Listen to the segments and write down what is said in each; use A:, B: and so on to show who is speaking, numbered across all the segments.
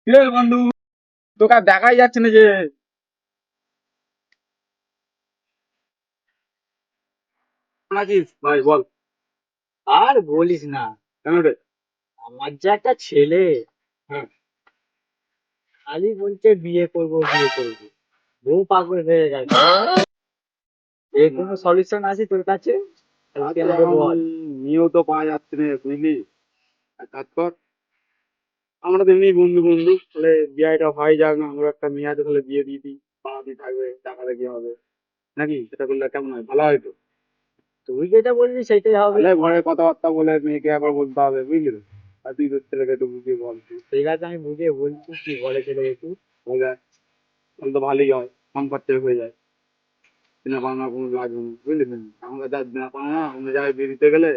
A: কিরে বন্ধু, তোকে আর দেখাই যাচ্ছে না যে। কেমন আছিস ভাই বল।
B: আর বলিস না।
A: কেন রে?
B: আমার যে একটা ছেলে,
A: হ্যাঁ।
B: খালি বলছে বিয়ে করব বিয়ে করব, বউ পাগল হয়ে গেছে। এর কোনো সলিউশন আছে তোর কাছে?
A: আচ্ছা,
B: আমাকে
A: এখন
B: বল।
A: মেয়েও তো পাওয়া যাচ্ছে না বুঝলি। এক কাজ কর, আমরা তো এমনি বন্ধু বন্ধু, তাহলে বিয়েটা হয় যাক না, আমরা একটা মেয়ে আছে তাহলে বিয়ে দিয়ে দিই। পাড়াতেই থাকবে, টাকাটা কি হবে নাকি? সেটা করলে কেমন হয়? ভালো হয় তো।
B: তুই যেটা বলবি সেটাই হবে।
A: তাহলে ঘরে কথাবার্তা বলে মেয়েকে একবার বলতে হবে বুঝলি তো। আর তুই তোর ছেলেকে একটু বুঝিয়ে বল।
B: ঠিক আছে, আমি বুঝিয়ে বলছি, কি বলে ছেলে একটু।
A: তাহলে তাহলে তো ভালোই হয়, কম খরচে হয়ে যায়। বিনা পাওনা কোনো লাগবে না বুঝলি তো। আমাদের যা বিনা পাওনা অন্য জায়গায় বিয়ে দিতে গেলে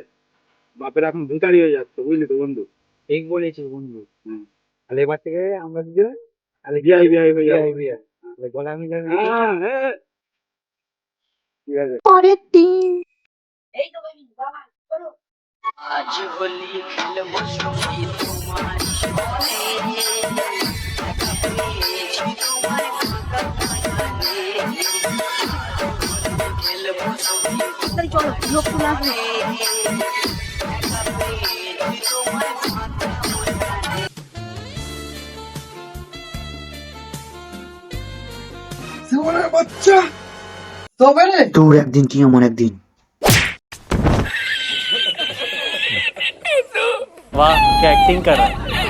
A: বাপের এখন ভিখারি হয়ে যাচ্ছে বুঝলি তো বন্ধু।
B: ঠিক বলেছিস বন্ধু।
A: হুম।
B: তাহলে এবার থেকে আমরা দুজন তাহলে
A: বিয়াই বিয়াই হয়ে যাবে।
B: বিয়ে বিয়ে তাহলে গলা মিলাবি।
A: হ্যাঁ হ্যাঁ, ঠিক আছে।
C: পরের দিন।
D: আজ হোলি খেলবো সখী তোমার সনে, পেয়েছি তোমার ফাঁকা মায়ানে। খেলবো সখী
C: চলো লোক চলে আসবে।
D: পেয়েছি তোমার ফাঁকা মায়ানে।
E: তোর একদিন কি এমন একদিন।
B: वाह क्या एक्टिंग कर रहा है।